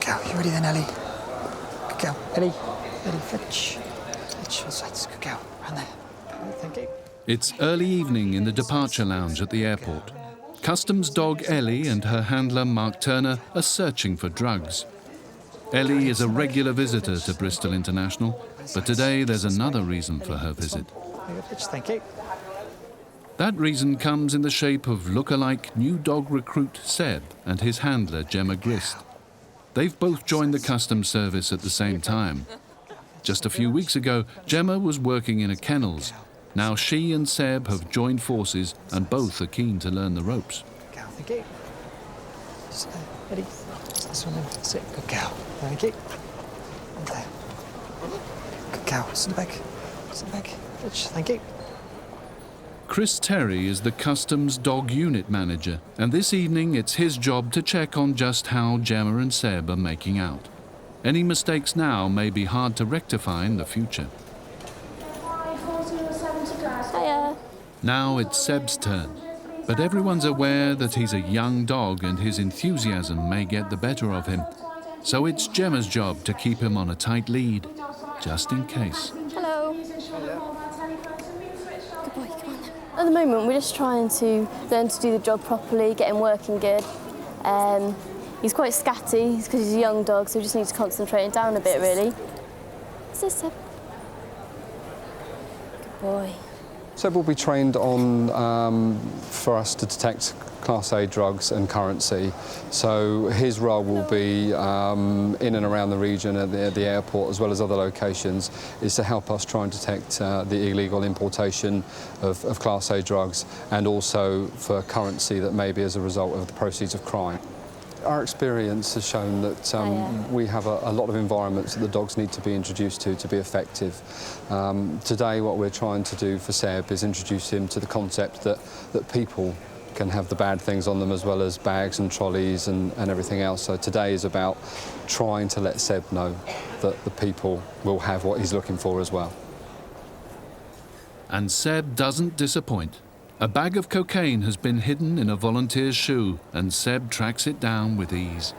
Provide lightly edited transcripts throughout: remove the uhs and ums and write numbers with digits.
girl. You ready then, Ellie? Good girl. Ellie, fetch. That's good girl. Round there. Thank you. It's early evening in the departure lounge at the airport. Customs dog Ellie and her handler Mark Turner are searching for drugs. Ellie is a regular visitor to Bristol International, but today there's another reason for her visit. Thank you. That reason comes in the shape of look-alike new dog recruit Seb and his handler Gemma Grist. They've both joined the customs service at the same time. Just a few weeks ago, Gemma was working in a kennels. Now she and Seb have joined forces and both are keen to learn the ropes. Thank you. Ready? This one then. Sit. Good girl. Thank you. There. Good girl. Sit back. Thank you. Chris Terry is the customs dog unit manager, and this evening it's his job to check on just how Gemma and Seb are making out. Any mistakes now may be hard to rectify in the future. Hiya. Now it's Seb's turn, but everyone's aware that he's a young dog and his enthusiasm may get the better of him. So it's Gemma's job to keep him on a tight lead, just in case. Hello. Good boy, come on then. At the moment, we're just trying to learn to do the job properly, get him working good. He's quite scatty because he's a young dog, so we just need to concentrate him down a bit, really. Is this Seb? Good boy. Seb will be trained on for us to detect Class A drugs and currency. So his role will be in and around the region at the airport as well as other locations is to help us try and detect the illegal importation of Class A drugs and also for currency that may be as a result of the proceeds of crime. Our experience has shown that we have a lot of environments that the dogs need to be introduced to be effective. Today what we're trying to do for Seb is introduce him to the concept that people can have the bad things on them as well as bags and trolleys and everything else. So today is about trying to let Seb know that the people will have what he's looking for as well. And Seb doesn't disappoint. A bag of cocaine has been hidden in a volunteer's shoe, and Seb tracks it down with ease.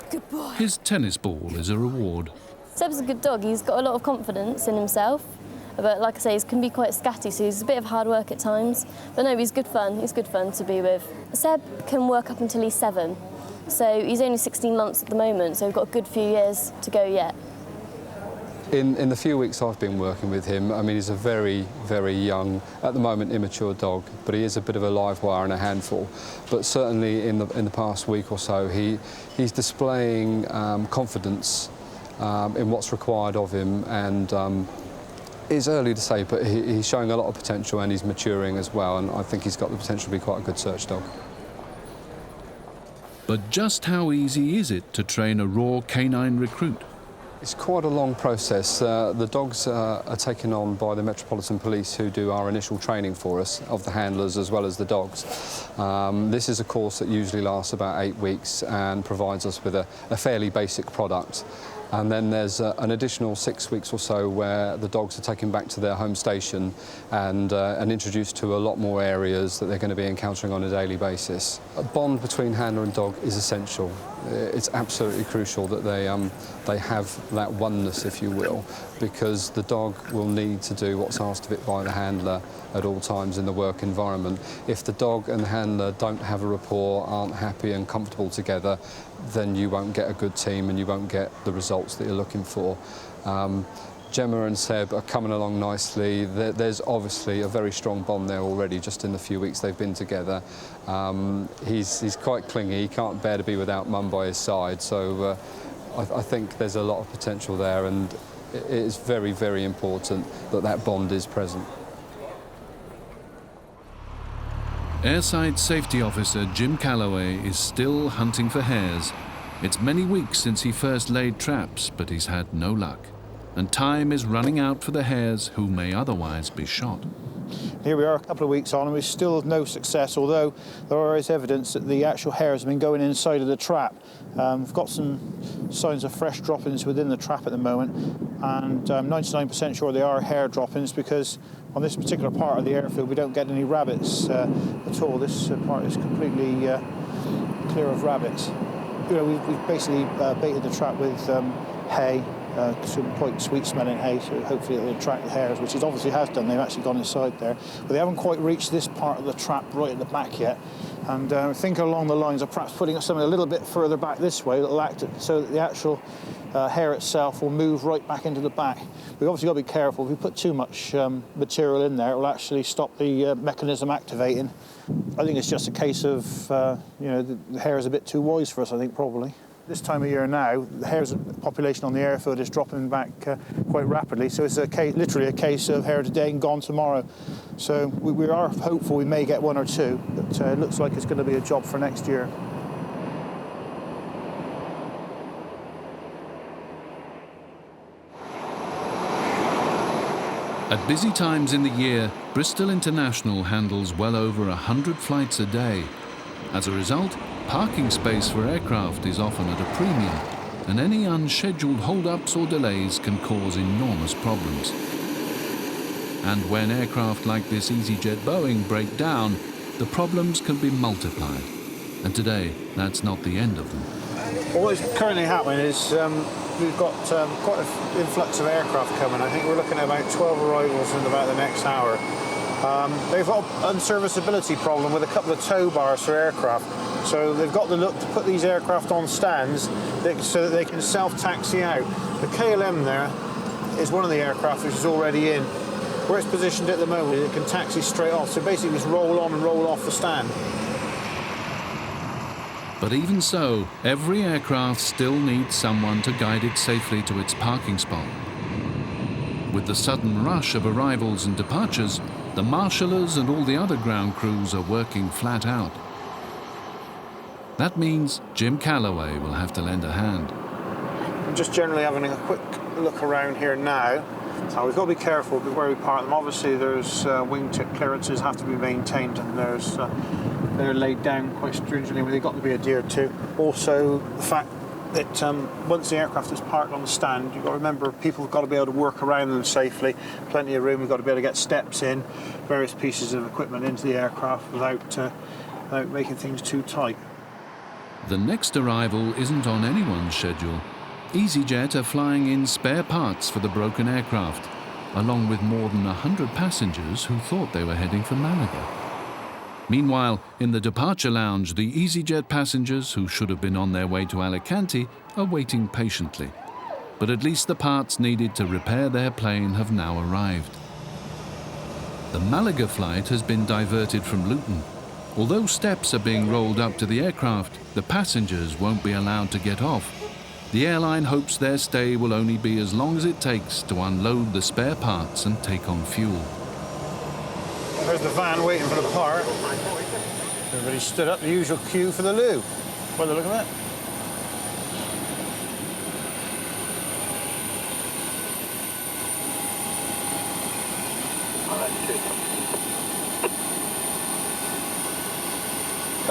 Good boy. His tennis ball is a reward. Seb's a good dog. He's got a lot of confidence in himself. But like I say, he can be quite scatty, so he's a bit of hard work at times. But no, he's good fun. He's good fun to be with. Seb can work up until he's 7. So he's only 16 months at the moment, so we've got a good few years to go yet. In the few weeks I've been working with him, I mean, he's a very, very young, at the moment, immature dog, but he is a bit of a live wire and a handful. But certainly in the past week or so, he's displaying confidence in what's required of him, and it's early to say, but he's showing a lot of potential and he's maturing as well, and I think he's got the potential to be quite a good search dog. But just how easy is it to train a raw canine recruit? It's quite a long process. The dogs are taken on by the Metropolitan Police, who do our initial training for us, of the handlers as well as the dogs. This is a course that usually lasts about 8 weeks and provides us with a fairly basic product. And then there's an additional 6 weeks or so where the dogs are taken back to their home station and introduced to a lot more areas that they're going to be encountering on a daily basis. A bond between handler and dog is essential. It's absolutely crucial that they have that oneness, if you will, because the dog will need to do what's asked of it by the handler at all times in the work environment. If the dog and the handler don't have a rapport, aren't happy and comfortable together, then you won't get a good team and you won't get the results that you're looking for. Gemma and Seb are coming along nicely. There's obviously a very strong bond there already, just in the few weeks they've been together. He's quite clingy, he can't bear to be without mum by his side, so I think there's a lot of potential there, and it is very, very important that that bond is present. Airside Safety Officer Jim Calloway is still hunting for hares. It's many weeks since he first laid traps, but he's had no luck. And time is running out for the hares who may otherwise be shot. Here we are a couple of weeks on and we've still no success, although there is evidence that the actual hares have been going inside of the trap. We've got some signs of fresh droppings within the trap at the moment, and I'm 99% sure they are hare droppings, because on this particular part of the airfield we don't get any rabbits at all. This part is completely clear of rabbits. You know, we've basically baited the trap with hay, some quite sweet-smelling hay, so hopefully it'll attract the hares, which it obviously has done. They've actually gone inside there, but they haven't quite reached this part of the trap right at the back yet. And I think along the lines of perhaps putting something a little bit further back this way that'll act so that the actual hare itself will move right back into the back. We've obviously got to be careful. If we put too much material in there, it will actually stop the mechanism activating. I think it's just a case of, you know, the hare is a bit too wise for us, I think, probably. This time of year now, the hare's population on the airfield is dropping back quite rapidly, so it's literally a case of hare today and gone tomorrow. So we are hopeful we may get one or two, but it looks like it's going to be a job for next year. At busy times in the year, Bristol International handles well over 100 flights a day. As a result, parking space for aircraft is often at a premium, and any unscheduled hold-ups or delays can cause enormous problems. And when aircraft like this EasyJet Boeing break down, the problems can be multiplied. And today, that's not the end of them. Well, what's currently happening is we've got quite an influx of aircraft coming. I think we're looking at about 12 arrivals in about the next hour. They've got an unserviceability problem with a couple of tow bars for aircraft. So they've got the look to put these aircraft on stands so that they can self-taxi out. The KLM there is one of the aircraft which is already in. Where it's positioned at the moment, it can taxi straight off. So basically just roll on and roll off the stand. But even so, every aircraft still needs someone to guide it safely to its parking spot. With the sudden rush of arrivals and departures, the marshallers and all the other ground crews are working flat out. That means Jim Calloway will have to lend a hand. I'm just generally having a quick look around here now. We've got to be careful where we park them. Obviously, there's wingtip clearances have to be maintained, and they're laid down quite stringently. They've got to be adhered to. Also, the fact that once the aircraft is parked on the stand, you've got to remember people have got to be able to work around them safely. Plenty of room. We've got to be able to get steps in, various pieces of equipment into the aircraft without making things too tight. The next arrival isn't on anyone's schedule. EasyJet are flying in spare parts for the broken aircraft, along with more than 100 passengers who thought they were heading for Malaga. Meanwhile, in the departure lounge, the EasyJet passengers who should have been on their way to Alicante are waiting patiently. But at least the parts needed to repair their plane have now arrived. The Malaga flight has been diverted from Luton. Although steps are being rolled up to the aircraft, the passengers won't be allowed to get off. The airline hopes their stay will only be as long as it takes to unload the spare parts and take on fuel. There's the van waiting for the part. Everybody stood up, the usual queue for the loo. By the look of it.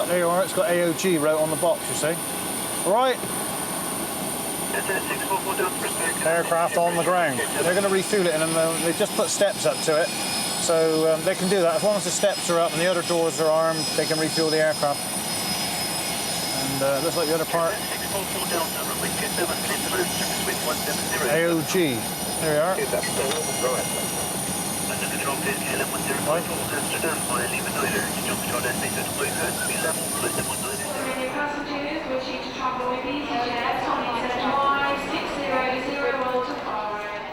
There you are, it's got AOG wrote on the box, you see. All right. Aircraft on the ground. They're going to refuel it in a moment. They've just put steps up to it. So they can do that. As long as the steps are up and the other doors are armed, they can refuel the aircraft. And looks like the other part. AOG. There we are.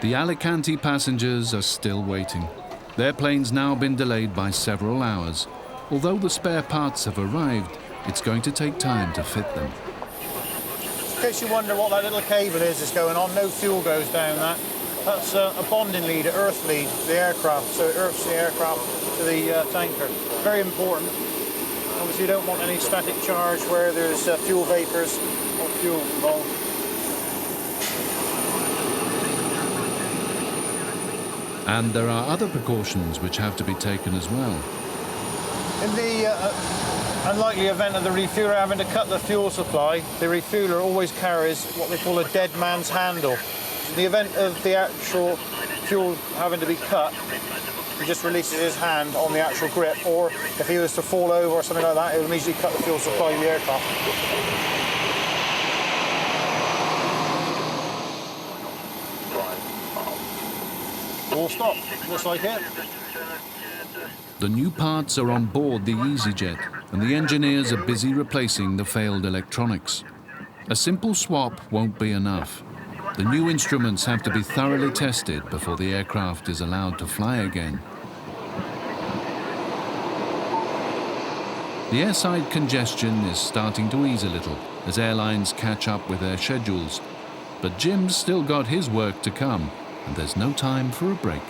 The Alicante passengers are still waiting. Their plane's now been delayed by several hours. Although the spare parts have arrived, it's going to take time to fit them. In case you wonder what that little cable is that's going on, no fuel goes down that. That's a bonding lead, an earth lead, the aircraft, so it earths the aircraft to the tanker. Very important. Obviously you don't want any static charge where there's fuel vapours or fuel involved. And there are other precautions which have to be taken as well. In the unlikely event of the refueler having to cut the fuel supply, the refueler always carries what they call a dead man's handle. In the event of the actual fuel having to be cut, he just releases his hand on the actual grip, or if he was to fall over or something like that, it would immediately cut the fuel supply of the aircraft. All stop, just like it. The new parts are on board the EasyJet, and the engineers are busy replacing the failed electronics. A simple swap won't be enough. The new instruments have to be thoroughly tested before the aircraft is allowed to fly again. The airside congestion is starting to ease a little as airlines catch up with their schedules. But Jim's still got his work to come, and there's no time for a break.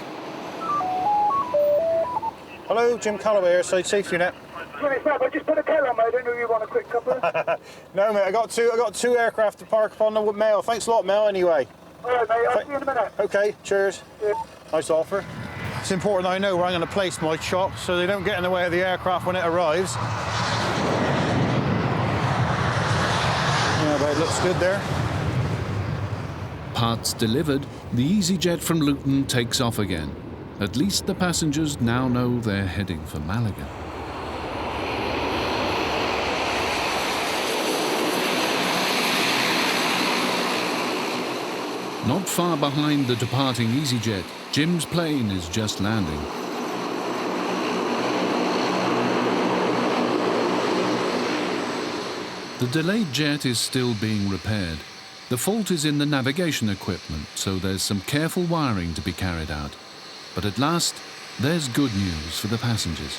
Hello, Jim Calloway, Airside Safety Net. Sorry, Fab, I just put a kettle on, mate. I don't know if you want a quick couple. No, mate, I got two aircraft to park upon the Mail. Thanks a lot, Mel, anyway. All right, mate, I'll see you in a minute. OK, cheers. Yeah. Nice offer. It's important I know where I'm going to place my chop so they don't get in the way of the aircraft when it arrives. Yeah, but it looks good there. Parts delivered, the EasyJet from Luton takes off again. At least the passengers now know they're heading for Malaga. Not far behind the departing EasyJet, Jim's plane is just landing. The delayed jet is still being repaired. The fault is in the navigation equipment, so there's some careful wiring to be carried out. But at last, there's good news for the passengers.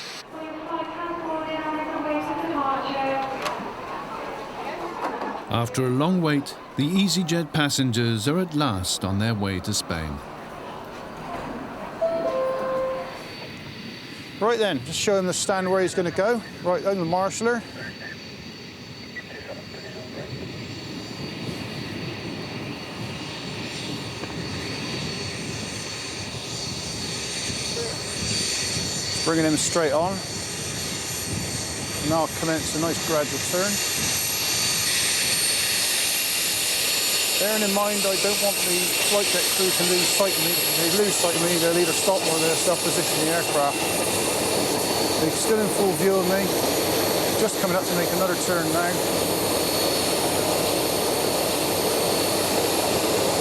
After a long wait, the EasyJet passengers are at last on their way to Spain. Right then, just show him the stand where he's going to go. Right, I'm the marshaller. Bringing him straight on. Now I'll commence a nice gradual turn. Bearing in mind I don't want the flight deck crew to lose sight of me. If they lose sight of me, they'll either stop or they'll self-position the aircraft. They're still in full view of me. Just coming up to make another turn now.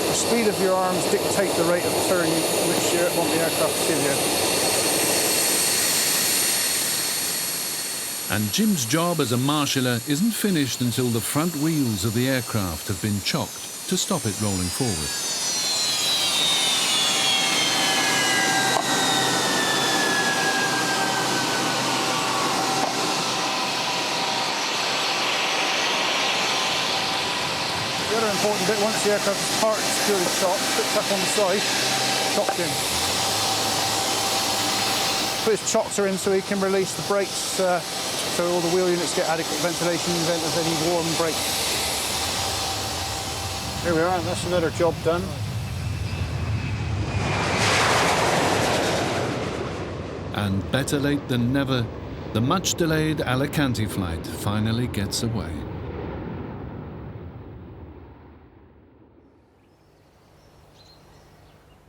The speed of your arms dictate the rate of turn which you want the aircraft to give you. And Jim's job as a marshaller isn't finished until the front wheels of the aircraft have been chocked to stop it rolling forward. The other important bit, once the aircraft is parked, securely chocked, picked up on the side, chocked in. Put his chocks in so he can release the brakes so all the wheel units get adequate ventilation in the event of any warm brake. Here we are, that's another job done. And better late than never, the much-delayed Alicante flight finally gets away.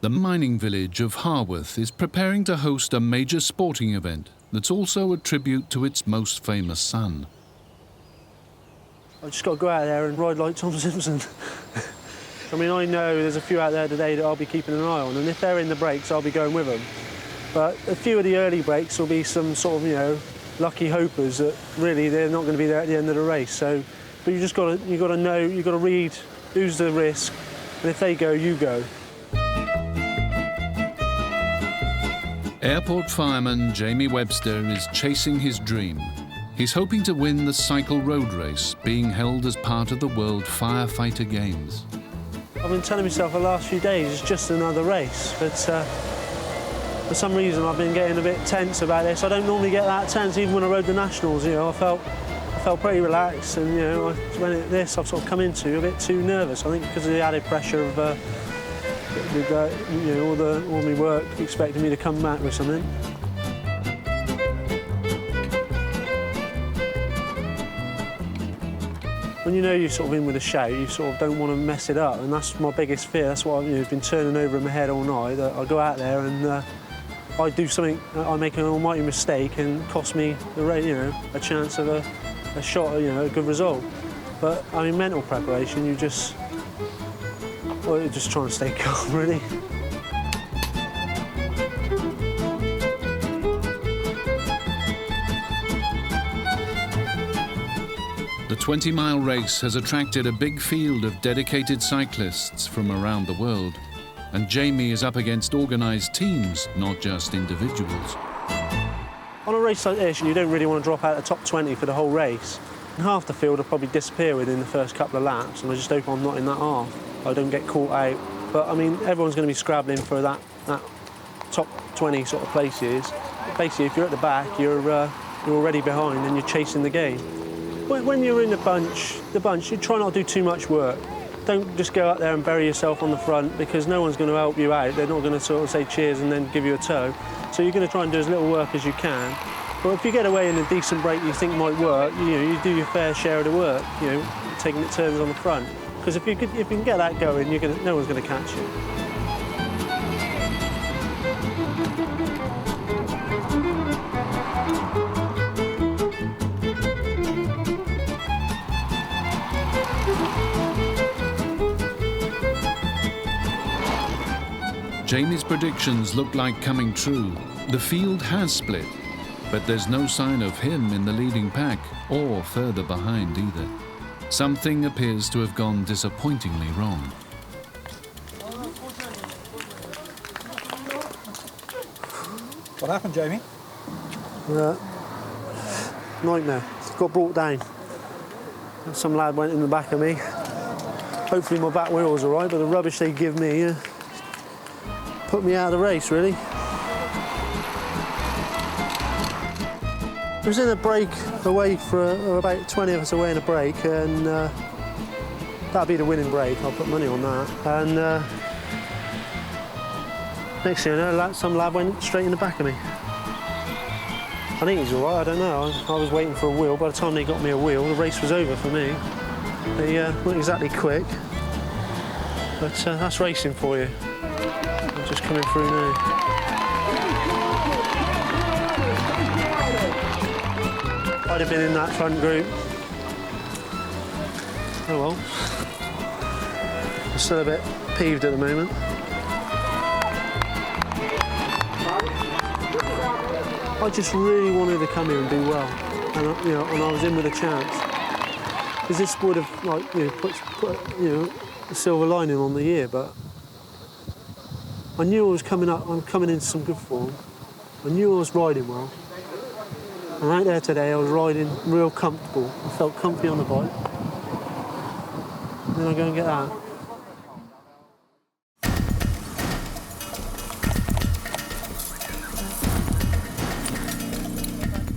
The mining village of Harworth is preparing to host a major sporting event that's also a tribute to its most famous son. I've just got to go out there and ride like Tom Simpson. I mean, I know there's a few out there today that I'll be keeping an eye on, and if they're in the breaks, I'll be going with them. But a few of the early breaks will be some sort of, you know, lucky hopers that really they're not going to be there at the end of the race. So, but you got to know, you've got to read who's the risk, and if they go, you go. Airport fireman Jamie Webster is chasing his dream. He's hoping to win the cycle road race being held as part of the World Firefighter Games. I've been telling myself the last few days it's just another race, but for some reason I've been getting a bit tense about this. I don't normally get that tense even when I rode the Nationals. You know, I felt pretty relaxed, and you know, when this I've sort of come into a bit too nervous. I think because of the added pressure of you know, all my work expecting me to come back with something. When you know you're sort of in with a show, you sort of don't want to mess it up, and that's my biggest fear. That's what I've been turning over in my head all night, that I'll go out there and I do something, I make an almighty mistake and cost me a chance of a shot, a good result. But I mean, mental preparation, you're just trying to stay calm, really. The 20-mile race has attracted a big field of dedicated cyclists from around the world, and Jamie is up against organised teams, not just individuals. On a race like this, you don't really want to drop out the top 20 for the whole race. And half the field will probably disappear within the first couple of laps, and I just hope I'm not in that half. I don't get caught out. But I mean, everyone's going to be scrabbling for that top 20 sort of places. Basically, if you're at the back, you're already behind and you're chasing the game. When you're in the bunch, you try not to do too much work. Don't just go out there and bury yourself on the front, because no one's going to help you out. They're not going to sort of say cheers and then give you a tow. So you're going to try and do as little work as you can. But if you get away in a decent break you think might work, you do your fair share of the work, taking it turns on the front. Because if you can get that going, no one's going to catch you. Jamie's predictions look like coming true. The field has split, but there's no sign of him in the leading pack or further behind either. Something appears to have gone disappointingly wrong. What happened, Jamie? Nightmare. Got brought down. Some lad went in the back of me. Hopefully my back wheel was all right, but the rubbish they give me put me out of the race, really. I was in a break away for about 20 of us away in a break, and that'd be the winning break. I'll put money on that. And next thing you know, some lad went straight in the back of me. I think he's all right, I don't know. I was waiting for a wheel. By the time they got me a wheel, the race was over for me. They weren't exactly quick, but that's racing for you. I'm just coming through now. I'd have been in that front group. Oh well. I'm still a bit peeved at the moment. I just really wanted to come here and do well, and I was in with a chance. Because this would have put a silver lining on the year, but I knew I was coming up. I'm coming into some good form. I knew I was riding well. And out there today, I was riding real comfortable. I felt comfy on the bike. And then I go and get that.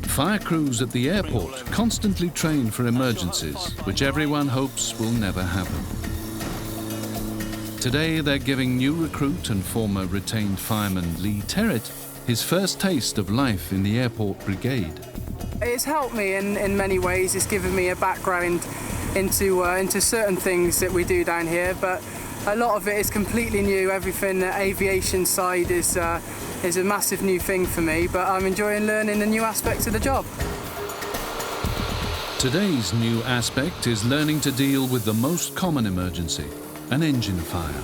Fire crews at the airport constantly train for emergencies, which everyone hopes will never happen. Today, they're giving new recruit and former retained fireman Lee Terrett his first taste of life in the airport brigade. It's helped me in many ways. It's given me a background into certain things that we do down here, but a lot of it is completely new. Everything, the aviation side is a massive new thing for me, but I'm enjoying learning the new aspects of the job. Today's new aspect is learning to deal with the most common emergency, an engine fire.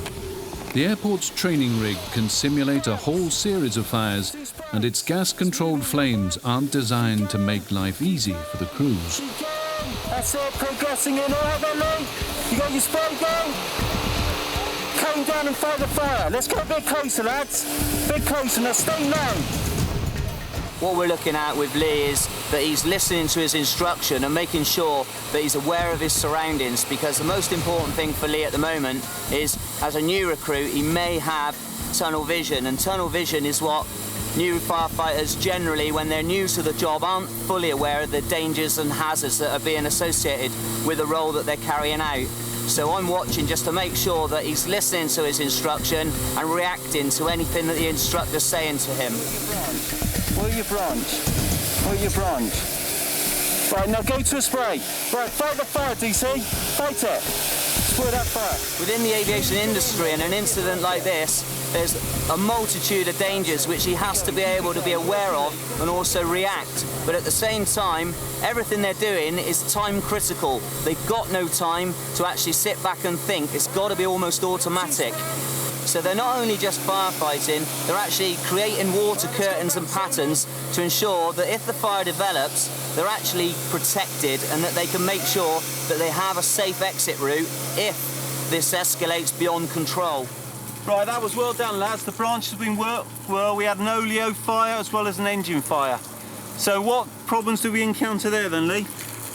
The airport's training rig can simulate a whole series of fires, and its gas-controlled flames aren't designed to make life easy for the crews. That's it, progressing in orderly. You got your spray gun? Come down and fight the fire. Let's get a bit closer, lads. A bit closer, now stay low. What we're looking at with Lee is that he's listening to his instruction and making sure that he's aware of his surroundings, because the most important thing for Lee at the moment is, as a new recruit, he may have tunnel vision, and tunnel vision is what new firefighters generally, when they're new to the job, aren't fully aware of the dangers and hazards that are being associated with the role that they're carrying out. So I'm watching just to make sure that he's listening to his instruction and reacting to anything that the instructor's saying to him. Will you branch? Will you branch? Right, now go to a spray. Right, fight the fire, DC. Fight it. put that fire. Within the aviation industry, in an incident like this, there's a multitude of dangers which he has to be able to be aware of and also react. But at the same time, everything they're doing is time critical. They've got no time to actually sit back and think. It's got to be almost automatic. So they're not only just firefighting, they're actually creating water curtains and patterns to ensure that if the fire develops, they're actually protected and that they can make sure that they have a safe exit route if this escalates beyond control. Right, that was well done, lads. The branch has been worked well. We had an oleo fire as well as an engine fire. So what problems do we encounter there then, Lee?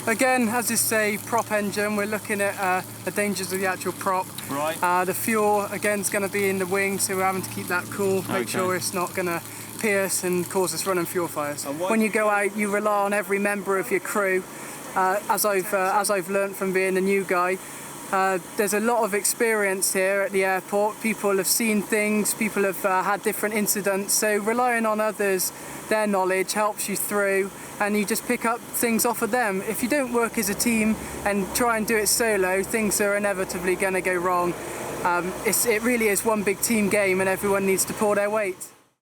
Again, as it's a prop engine, we're looking at the dangers of the actual prop. Right. The fuel, again, is going to be in the wing, so we're having to keep that cool, make sure it's not going to pierce and cause us running fuel fires. When you go out, you rely on every member of your crew. As I've learnt from being a new guy, there's a lot of experience here at the airport. People have seen things, people have had different incidents, so relying on others, their knowledge helps you through, and you just pick up things off of them. If you don't work as a team and try and do it solo, things are inevitably going to go wrong. It really is one big team game and everyone needs to pull their weight.